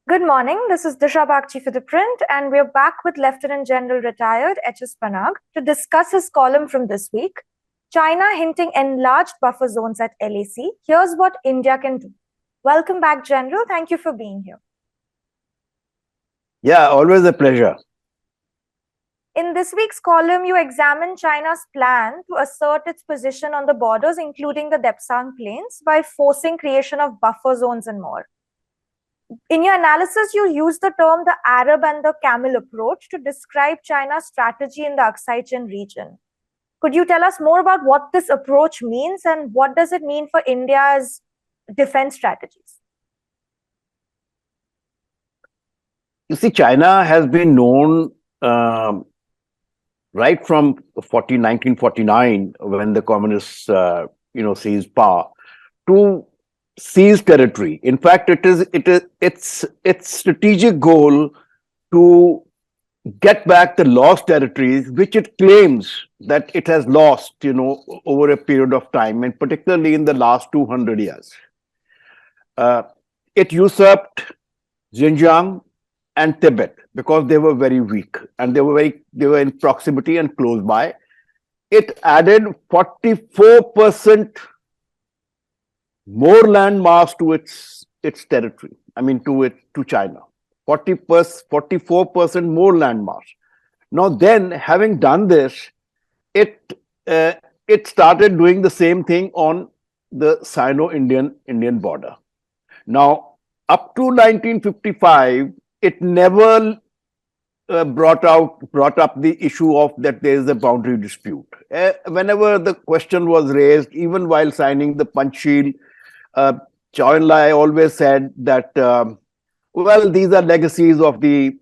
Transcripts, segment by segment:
Good morning. This is Dishha Bagchi for ThePrint, and we're back with Lieutenant General retired H.S. Panag to discuss his column from this week, China hinting enlarged buffer zones at LAC. Here's what India can do. Welcome back, General. Thank you for being here. Yeah, always a pleasure. In this week's column, you examine China's plan to assert its position on the borders, including the Depsang Plains, by forcing creation of buffer zones and more. In your analysis, you use the term the Arab and the Camel approach to describe China's strategy in the Aksai Chin region. Could you tell us more about what this approach means and what does it mean for India's defense strategies? You see, China has been known right from 1949, when the communists, seized power, to seize territory. In fact, it's strategic goal to get back the lost territories, which it claims that it has lost, over a period of time, and particularly in the last 200 years. It usurped Xinjiang and Tibet because they were very weak and they were in proximity and close by. It added 44% more land mass to its territory. I mean, to China. 44% more land mass. Now, then, having done this, it started doing the same thing on the Sino-Indian border. Now, up to 1955, it never brought up the issue of that there is a boundary dispute. Whenever the question was raised, even while signing the Panchsheel, Chow En-lai always said that, well, these are legacies of the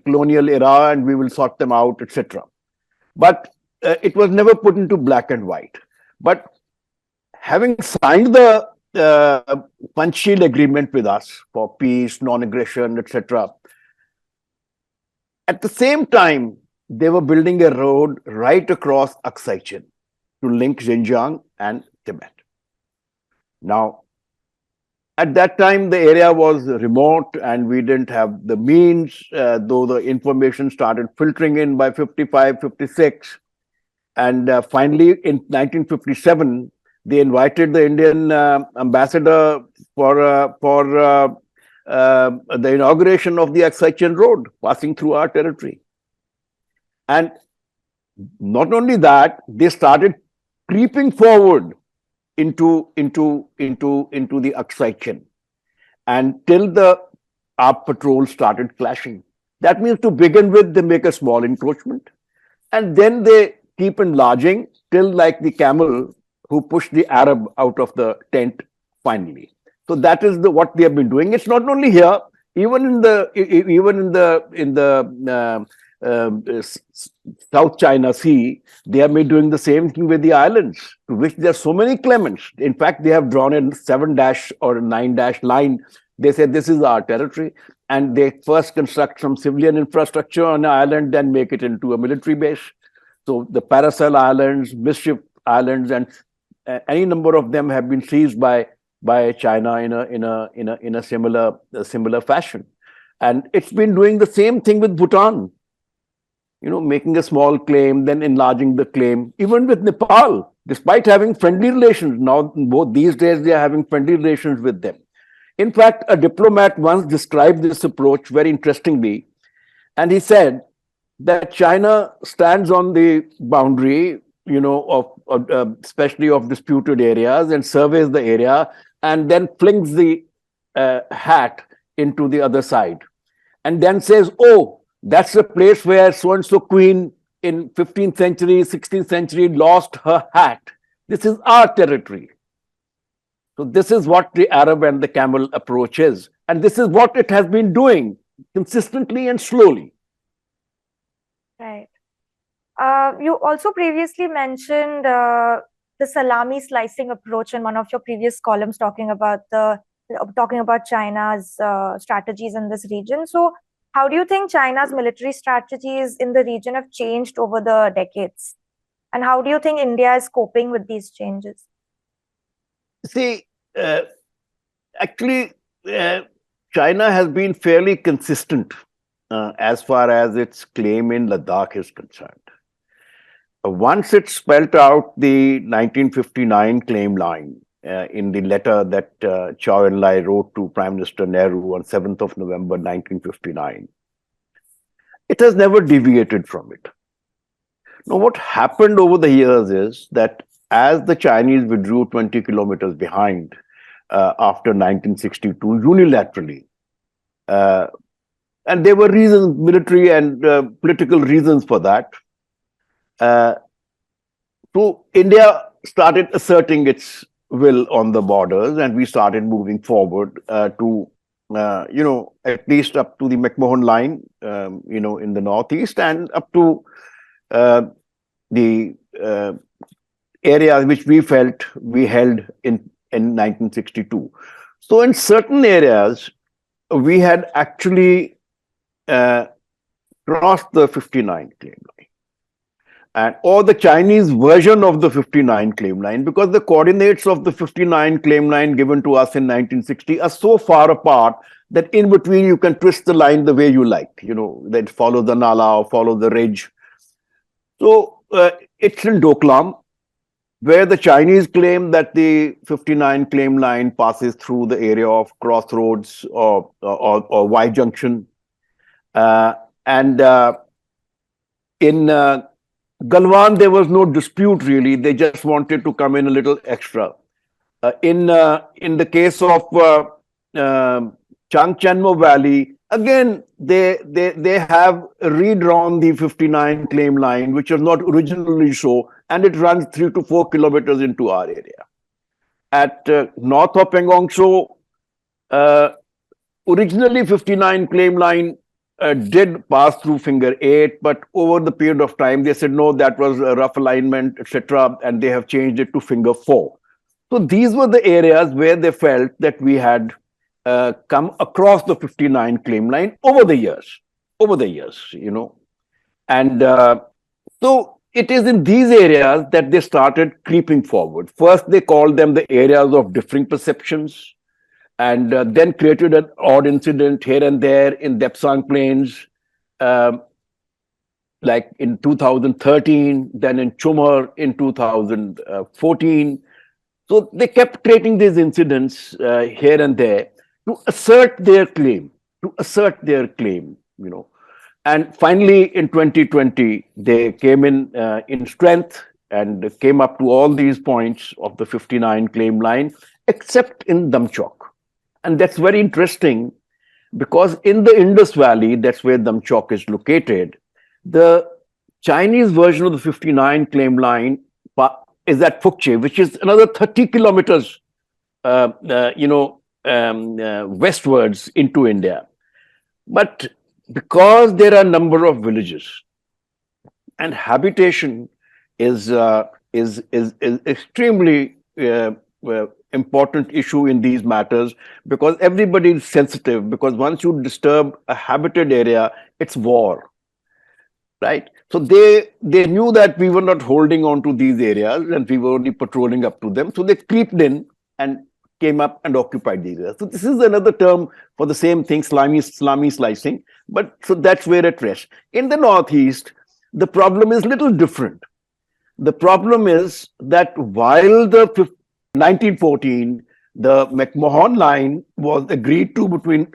colonial era and we will sort them out, etc. But it was never put into black and white. But having signed the Panchsheel agreement with us for peace, non-aggression, etc., at the same time, they were building a road right across Aksai Chin to link Xinjiang and Tibet. Now, at that time, the area was remote and we didn't have the means, though the information started filtering in by 55, 56. And finally, in 1957, they invited the Indian ambassador for the inauguration of the Aksai Chin Road passing through our territory. And not only that, they started creeping forward into the Aksai Chin, and till our patrols started clashing. That means, to begin with, they make a small encroachment, and then they keep enlarging till, like the Camel, who pushed the Arab out of the tent finally. So that is what they have been doing. It's not only here, even in the South China Sea, they have been doing the same thing with the islands, to which there are so many claimants. In fact, they have drawn a 7- or 9- line. They say this is our territory, and they first construct some civilian infrastructure on the island, then make it into a military base. So the Paracel Islands, Mischief Islands, and any number of them have been seized by China in a similar fashion. And it's been doing the same thing with Bhutan, making a small claim, then enlarging the claim. Even with Nepal, despite having friendly relations, now both these days they are having friendly relations with them. In fact, a diplomat once described this approach very interestingly, and he said that China stands on the boundary, especially of disputed areas, and surveys the area, and then flings the hat into the other side, and then says, oh, that's the place where so-and-so queen in 15th century, 16th century lost her hat. This is our territory. So this is what the Arab and the Camel approach is. And this is what it has been doing consistently and slowly. Right. You also previously mentioned the salami slicing approach in one of your previous columns, talking about China's strategies in this region. So how do you think China's military strategies in the region have changed over the decades? And how do you think India is coping with these changes? See, actually, China has been fairly consistent as far as its claim in Ladakh is concerned. Once it spelled out the 1959 claim line in the letter that Chow En-lai wrote to Prime Minister Nehru on 7th of November 1959, it has never deviated from it. Now, what happened over the years is that as the Chinese withdrew 20 kilometers behind after 1962 unilaterally, and there were reasons, military and political reasons for that, so India started asserting its will on the borders, and we started moving forward to, at least up to the McMahon line, in the northeast, and up to the areas which we felt we held in 1962. So in certain areas, we had actually crossed the 59 claim line, or the Chinese version of the 59 claim line, because the coordinates of the 59 claim line given to us in 1960 are so far apart that in between you can twist the line the way you like, that follow the Nala or follow the ridge. So it's in Doklam, where the Chinese claim that the 59 claim line passes through the area of Crossroads or Y Junction. And in Galwan, there was no dispute really. They just wanted to come in a little extra. In the case of Changchenmo Valley, again, they have redrawn the 59 claim line, which was not originally so, and it runs 3 to 4 kilometers into our area. At north of Pengong Tso, originally 59 claim line did pass through Finger 8, but over the period of time, they said, no, that was a rough alignment, etc., and they have changed it to Finger 4. So these were the areas where they felt that we had come across the 59 claim line over the years, And so it is in these areas that they started creeping forward. First, they called them the areas of differing perceptions, and then created an odd incident here and there in Depsang Plains, like in 2013, then in Chumar in 2014. So they kept creating these incidents here and there to assert their claim, And finally, in 2020, they came in strength and came up to all these points of the 59 claim line, except in Damchok. And that's very interesting because in the Indus Valley, that's where Damchok is located, the Chinese version of the 59 claim line is at Phukche, which is another 30 kilometers, westwards into India. But because there are a number of villages and habitation is extremely important issue in these matters, because everybody is sensitive, because once you disturb a habited area, it's war, right? So they knew that we were not holding on to these areas and we were only patrolling up to them. So they creeped in and came up and occupied these areas. So this is another term for the same thing, salami slicing. But so that's where it rests. In the Northeast, the problem is little different. The problem is that while the 1914, the McMahon line was agreed to between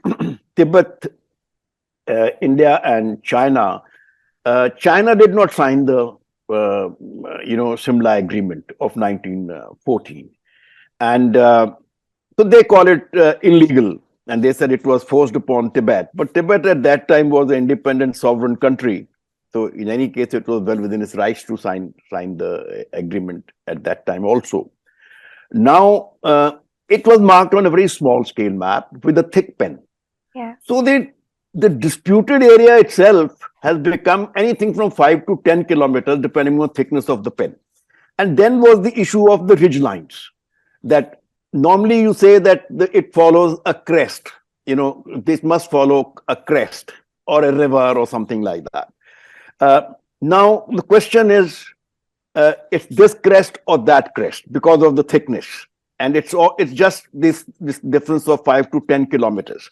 Tibet, India and China, China did not sign the Simla Agreement of 1914. And so they call it illegal. And they said it was forced upon Tibet. But Tibet at that time was an independent sovereign country. So in any case, it was well within its rights to sign the agreement at that time also. Now, it was marked on a very small scale map with a thick pen. Yeah. So the disputed area itself has become anything from 5 to 10 kilometers, depending on the thickness of the pen. And then was the issue of the ridge lines, that normally you say that it follows a crest, this must follow a crest or a river or something like that. Now, the question is, it's this crest or that crest because of the thickness. And it's just this difference of 5 to 10 kilometers.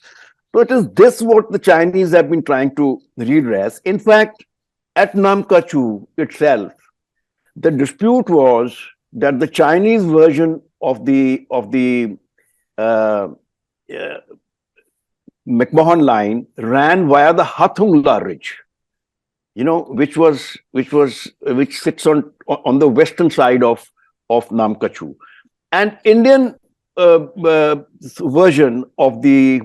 So it is this what the Chinese have been trying to redress. In fact, at Namkachu itself, the dispute was that the Chinese version of the uh, uh, McMahon line ran via the Hathungla Ridge, which sits on the western side of Namkachu, and Indian version of the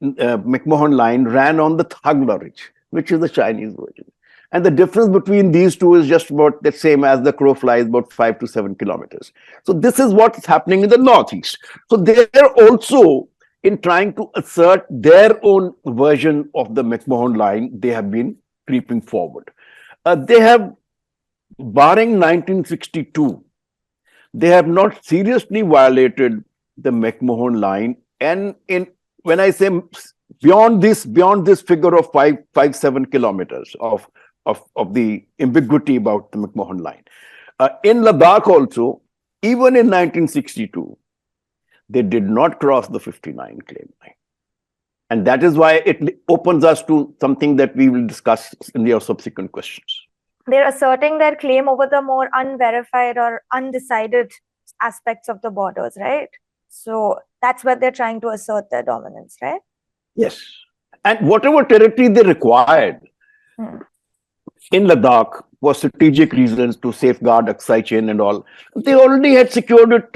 McMahon line ran on the Thagla Ridge, which is the Chinese version. And the difference between these two is just about the same as the crow flies, about 5 to 7 kilometers. So this is what's happening in the northeast. So they're also, in trying to assert their own version of the McMahon line, they have been creeping forward. They have, barring 1962, they have not seriously violated the McMahon line. And when I say beyond this figure of 7 kilometers of the ambiguity about the McMahon line. In Ladakh also, even in 1962, they did not cross the 59 claim line. And that is why it opens us to something that we will discuss in your subsequent questions. They're asserting their claim over the more unverified or undecided aspects of the borders, right? So that's where they're trying to assert their dominance, right? Yes. And whatever territory they required in Ladakh for strategic reasons to safeguard Aksai chain and all, they already had secured it,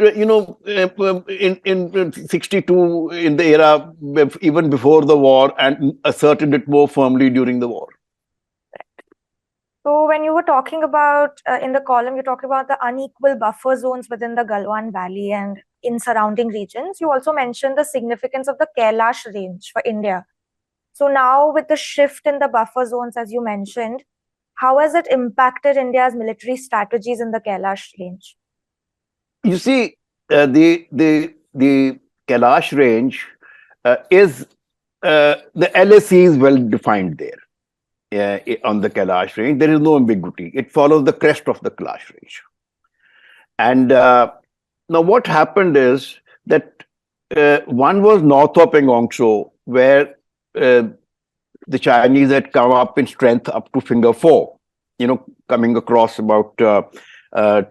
in 62 in the era, even before the war, and asserted it more firmly during the war. So when you were talking about, in the column, you're talking about the unequal buffer zones within the Galwan Valley and in surrounding regions. You also mentioned the significance of the Kailash range for India. So now with the shift in the buffer zones, as you mentioned, how has it impacted India's military strategies in the Kailash range? You see, the Kailash range is, the LAC is well defined there. On the Kailash range, there is no ambiguity. It follows the crest of the Kailash range. And now what happened is that one was north of Pengongso, where the Chinese had come up in strength up to Finger 4, coming across about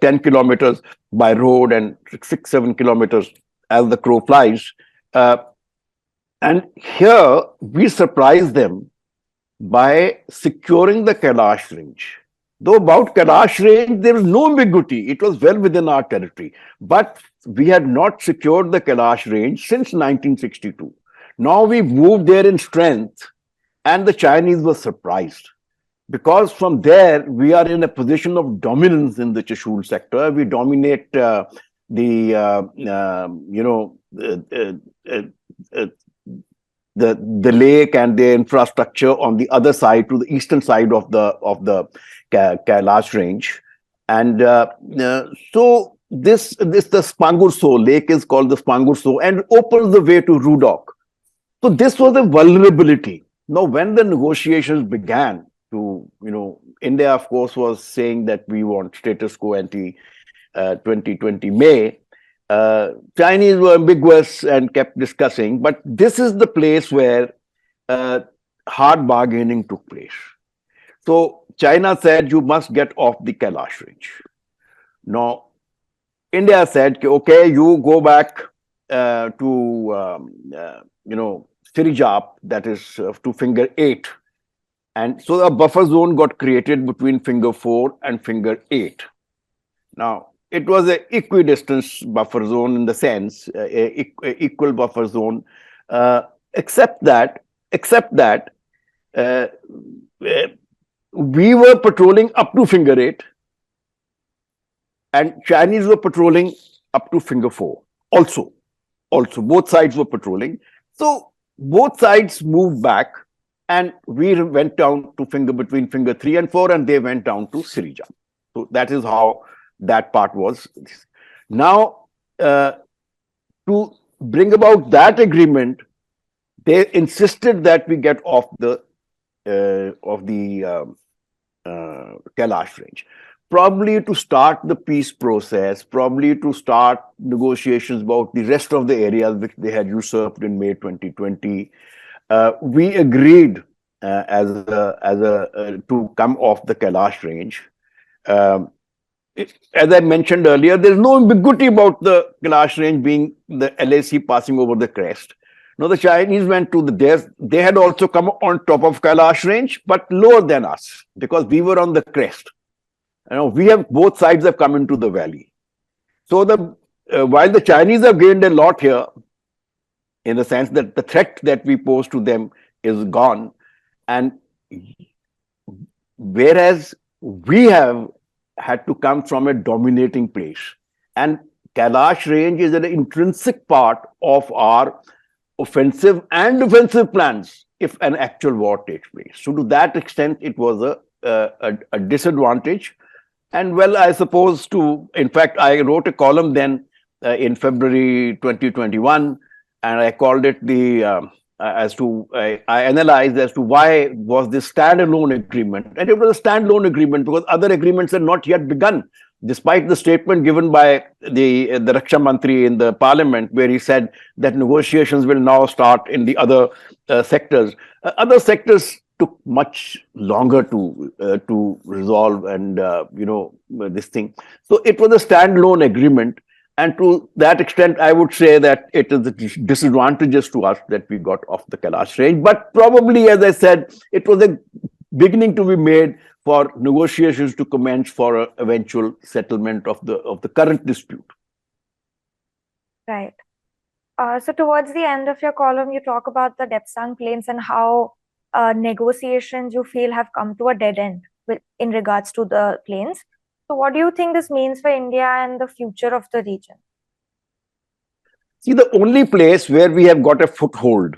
10 kilometers by road and 6-7 kilometers as the crow flies. And here we surprised them by securing the Kailash range. Though about Kailash range, there was no ambiguity. It was well within our territory. But we had not secured the Kailash range since 1962. Now we've moved there in strength, and the Chinese were surprised. Because from there, we are in a position of dominance in the Chashul sector. We dominate the lake and the infrastructure on the other side, to the eastern side of the Kailash range. And so the Spangurso lake is called the Spangurso and opens the way to Rudok. So this was a vulnerability. Now, when the negotiations began to, India, of course, was saying that we want status quo ante 2020 May. Chinese were ambiguous and kept discussing, but this is the place where hard bargaining took place. So China said, you must get off the Kailash range. Now, India said, okay, you go back to, Sirijap, that is to Finger 8. And so a buffer zone got created between Finger 4 and Finger 8. Now, it was an equidistance buffer zone in the sense, equal buffer zone, except that we were patrolling up to Finger 8 and Chinese were patrolling up to Finger 4. Also, both sides were patrolling. So both sides moved back and we went down to between Finger 3 and 4, and they went down to Sirijap. So that is how that part was. Now, to bring about that agreement, they insisted that we get off the Kailash range, probably to start the peace process, probably to start negotiations about the rest of the areas which they had usurped in May 2020. we agreed to come off the Kailash range. As I mentioned earlier, there's no ambiguity about the Kailash range being the LAC passing over the crest. Now, the Chinese went to they had also come on top of Kailash range, but lower than us because we were on the crest. Both sides have come into the valley. So while the Chinese have gained a lot here, in the sense that the threat that we pose to them is gone, and whereas we have had to come from a dominating place, and Kailash range is an intrinsic part of our offensive and defensive plans if an actual war takes place. So to that extent, it was a disadvantage. And well, I suppose in fact, I wrote a column then in February 2021, and I called it I analyzed as to why was this standalone agreement. And it was a standalone agreement because other agreements had not yet begun, despite the statement given by the Raksha Mantri in the parliament, where he said that negotiations will now start in the other sectors. Other sectors took much longer to resolve and, this thing. So it was a standalone agreement. And to that extent, I would say that it is disadvantageous to us that we got off the Kailash range. But probably, as I said, it was a beginning to be made for negotiations to commence for an eventual settlement of the current dispute. Right. So towards the end of your column, you talk about the Depsang Plains and how negotiations you feel have come to a dead end in regards to the plains. So what do you think this means for India and the future of the region? See, the only place where we have got a foothold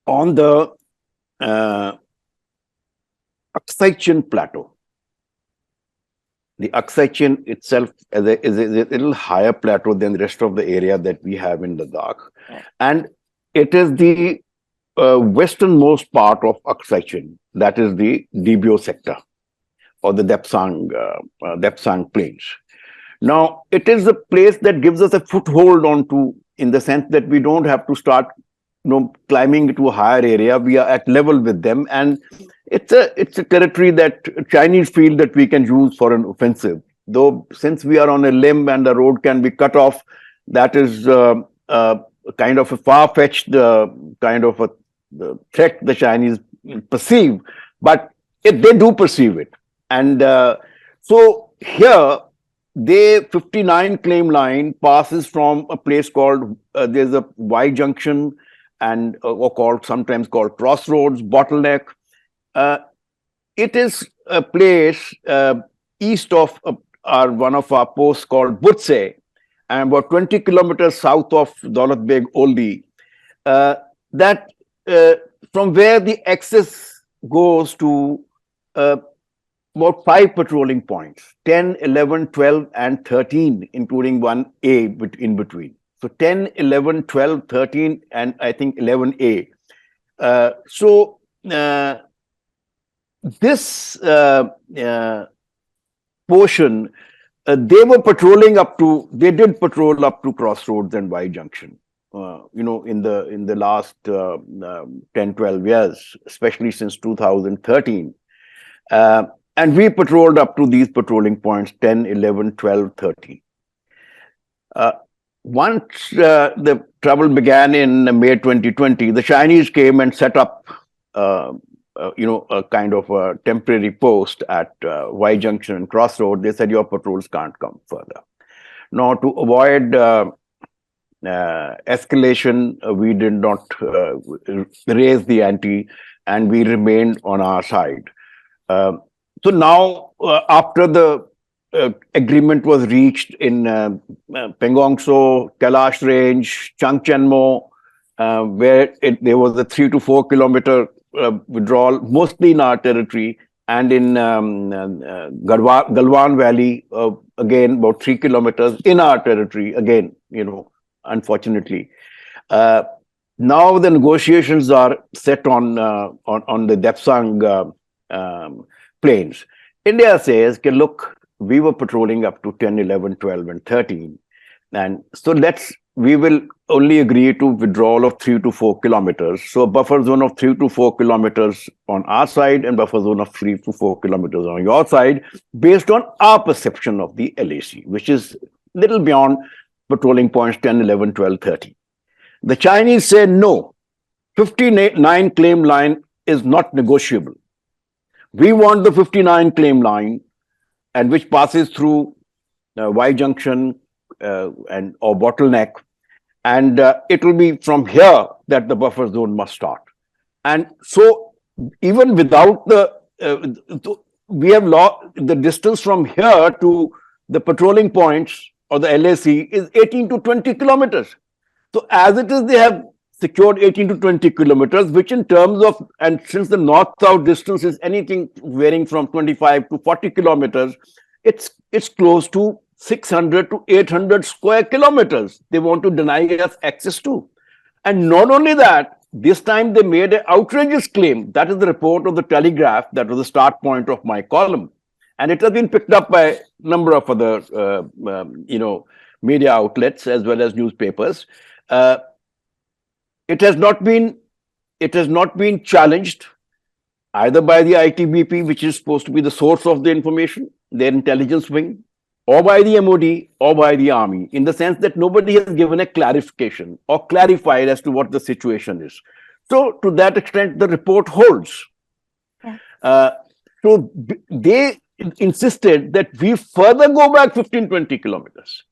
on the Aksai Plateau. The Aksai itself is a little higher plateau than the rest of the area that we have in Ladakh. Right. And it is the westernmost part of Aksai, that is the Dibyo sector or the Depsang Plains. Now, it is a place that gives us a foothold onto, in the sense that we don't have to start climbing to a higher area. We are at level with them, and it's a territory that Chinese feel that we can use for an offensive. Though since we are on a limb and the road can be cut off, that is kind of a far-fetched kind of a threat the Chinese perceive, but they do perceive it. And so here, the 59 claim line passes from a place called, there's a Y Junction, and sometimes called Crossroads, Bottleneck. It is a place east of one of our posts called Butse, and about 20 kilometers south of Daulat Beg Oldi. That from where the access goes to about 5 patrolling points, 10, 11, 12, and 13, including 1A in between. So 10, 11, 12, 13, and I think 11A. This portion, they did patrol up to Crossroads and Y Junction, in the last 10, 12 years, especially since 2013. And we patrolled up to these patrolling points, 10, 11, 12, 13. Once the trouble began in May 2020, the Chinese came and set up, a kind of a temporary post at Y Junction and Crossroad. They said your patrols can't come further. Now, to avoid escalation, we did not raise the ante, and we remained on our side. So now, after the agreement was reached in Pengongso, Kailash Range, Changchenmo, where there was a 3 to 4 kilometer withdrawal, mostly in our territory, and in Galwan Valley, again about 3 kilometers in our territory, again, unfortunately. Now the negotiations are set on the Depsang Plains. India says, look, we were patrolling up to 10, 11, 12, and 13. And so we will only agree to withdrawal of 3 to 4 kilometers. So a buffer zone of 3 to 4 kilometers on our side and buffer zone of 3 to 4 kilometers on your side, based on our perception of the LAC, which is little beyond patrolling points 10, 11, 12, 13. The Chinese say no, 59 claim line is not negotiable. We want the 59 claim line, and which passes through Y Junction and or Bottleneck, and it will be from here that the buffer zone must start. And so, even without we have the distance from here to the patrolling points or the LAC is 18 to 20 kilometers. So, as it is, they have secured 18 to 20 kilometers, which in terms of, and since the north-south distance is anything varying from 25 to 40 kilometers, it's close to 600 to 800 square kilometers they want to deny us access to. And not only that, this time they made an outrageous claim. That is the report of the Telegraph. That was the start point of my column. And it has been picked up by a number of other, media outlets as well as newspapers. It has not been challenged either by the ITBP, which is supposed to be the source of the information, their intelligence wing, or by the MOD or by the army, in the sense that nobody has given a clarification or clarified as to what the situation is. So to that extent, the report holds. Yeah. So they insisted that we further go back 15, 20 kilometers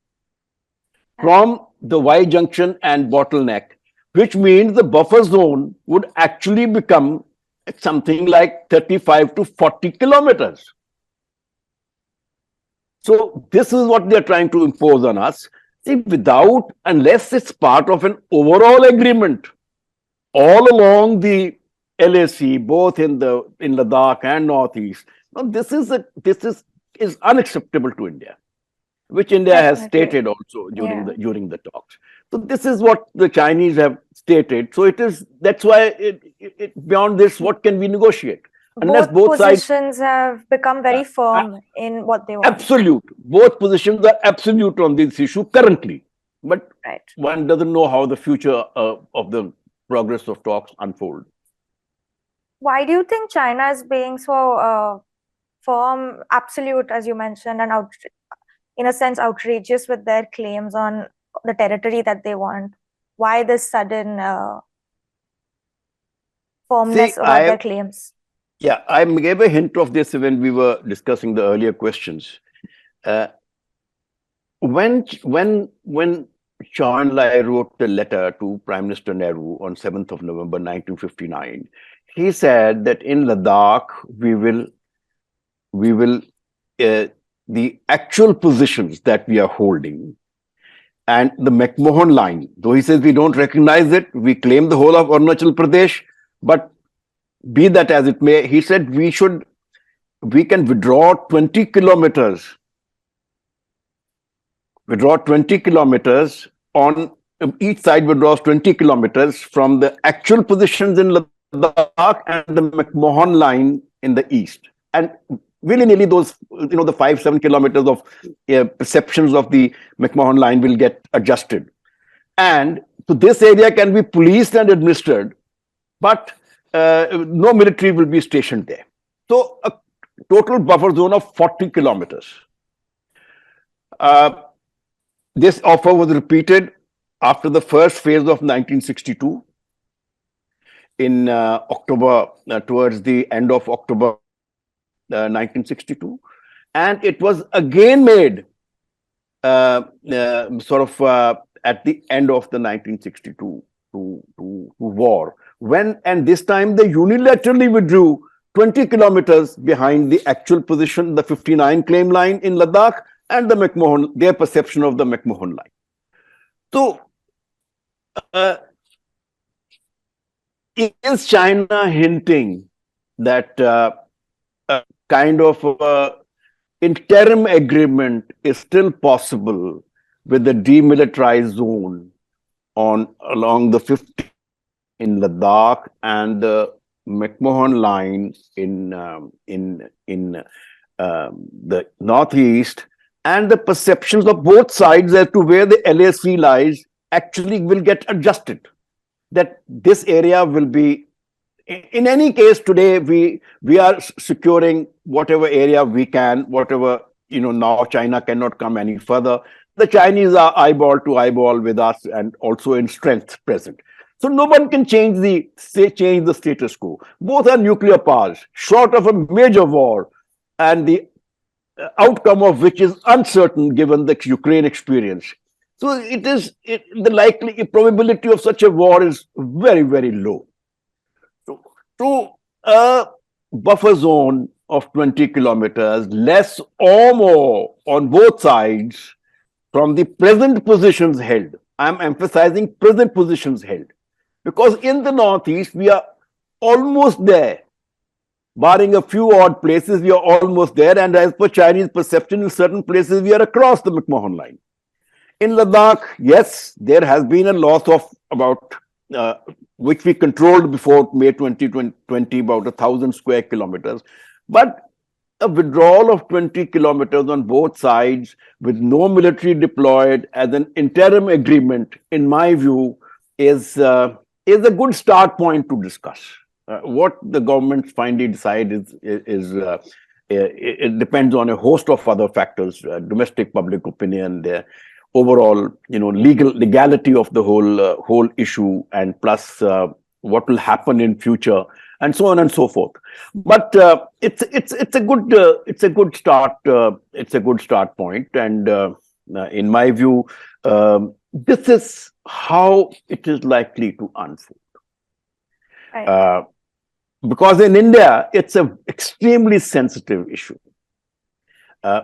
from the Y Junction and Bottleneck, which means the buffer zone would actually become something like 35 to 40 kilometers. So this is what they're trying to impose on us. See, unless it's part of an overall agreement all along the LAC, both in Ladakh and Northeast, now this is unacceptable to India, which India has stated also during the talks. So this is what the Chinese have stated. So that's why beyond this, what can we negotiate? Unless both positions have become very firm in what they want. Absolute. Both positions are absolute on this issue currently. But one doesn't know how the future of the progress of talks unfold. Why do you think China is being so firm, absolute, as you mentioned, and in a sense outrageous with their claims on the territory that they want? Why this sudden firmness about their claims? Yeah, I gave a hint of this when we were discussing the earlier questions. When Chou En-lai wrote the letter to Prime Minister Nehru on 7th of November 1959, he said that in Ladakh the actual positions that we are holding and the McMahon line, though he says we don't recognize it, we claim the whole of Arunachal Pradesh, but be that as it may, he said we can withdraw 20 kilometers. On each side withdraws 20 kilometers from the actual positions in Ladakh and the McMahon line in the east. And willy-nilly those, the 5-7 kilometers of perceptions of the McMahon line will get adjusted. And so this area can be policed and administered, but no military will be stationed there. So a total buffer zone of 40 kilometers. This offer was repeated after the first phase of 1962 in October, towards the end of October 1962. And it was again made at the end of the 1962 war. And this time they unilaterally withdrew 20 kilometers behind the actual position, the 59 claim line in Ladakh and the McMahon, their perception of the McMahon line. So, is China hinting that a kind of interim agreement is still possible with the demilitarized zone along the 50 in Ladakh and the McMahon line in the northeast, and the perceptions of both sides as to where the LAC lies actually will get adjusted. That this area will be, in any case, today we are securing whatever area we can, whatever, now China cannot come any further. The Chinese are eyeball to eyeball with us and also in strength present. So no one can change the status quo. Both are nuclear powers, short of a major war, and the outcome of which is uncertain given the Ukraine experience. So the likely probability of such a war is very, very low. To a buffer zone of 20 kilometers, less or more on both sides from the present positions held. I'm emphasizing present positions held, because in the Northeast, we are almost there. Barring a few odd places, we are almost there. And as per Chinese perception, in certain places, we are across the McMahon line. In Ladakh, yes, there has been a loss of about, which we controlled before May 2020, about 1,000 square kilometers. But a withdrawal of 20 kilometers on both sides with no military deployed as an interim agreement, in my view, is a good start point to discuss. What the government finally decides it depends on a host of other factors, domestic public opinion, the overall, legality of the whole issue, and plus what will happen in future, and so on and so forth. But it's a good start. It's a good start point, and in my view, this is how it is likely to unfold. Right. Because in India, it's an extremely sensitive issue.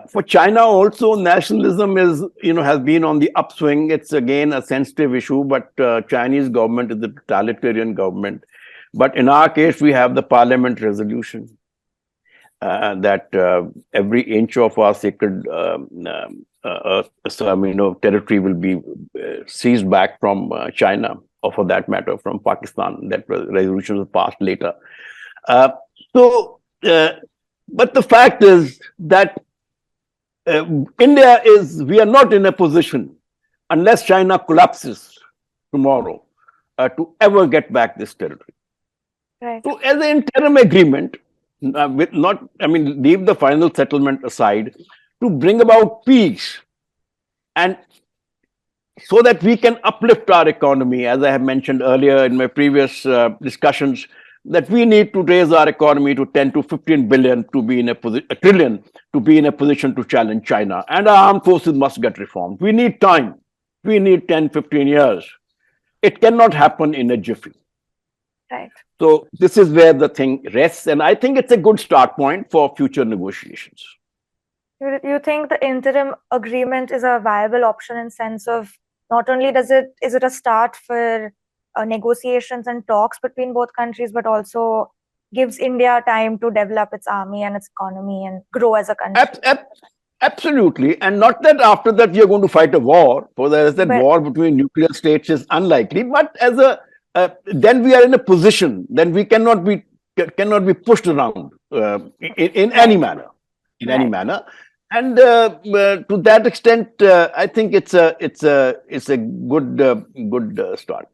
For China also, nationalism has been on the upswing. It's again a sensitive issue, but Chinese government is a totalitarian government. But in our case, we have the parliament resolution that every inch of our sacred territory will be seized back from China, or for that matter, from Pakistan. That resolution was passed later. But the fact is that we are not in a position, unless China collapses tomorrow, to ever get back this territory. Right. So as an interim agreement, leave the final settlement aside, to bring about peace, and so that we can uplift our economy, as I have mentioned earlier in my previous discussions, that we need to raise our economy to 10 to 15 billion to be in a trillion to be in a position to challenge China. And our armed forces must get reformed. We need time. We need 10, 15 years. It cannot happen in a jiffy. Right. So this is where the thing rests. And I think it's a good start point for future negotiations. You think the interim agreement is a viable option in sense of not only is it a start for negotiations and talks between both countries, but also gives India time to develop its army and its economy and grow as a country? Absolutely. And not that after that we are going to fight a war, for war between nuclear states is unlikely, but then we are in a position, then we cannot be pushed around in any manner. Any manner. And to that extent, I think it's a good start.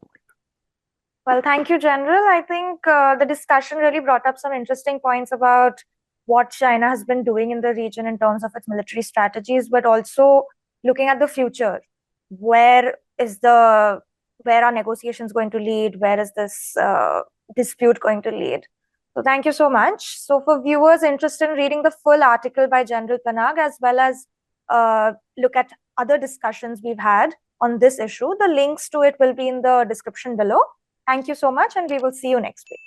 Well, thank you, General. I think the discussion really brought up some interesting points about what China has been doing in the region in terms of its military strategies, but also looking at the future. Where are negotiations going to lead? Where is this dispute going to lead? So thank you so much. So for viewers interested in reading the full article by General Panag, as well as look at other discussions we've had on this issue, the links to it will be in the description below. Thank you so much, and we will see you next week.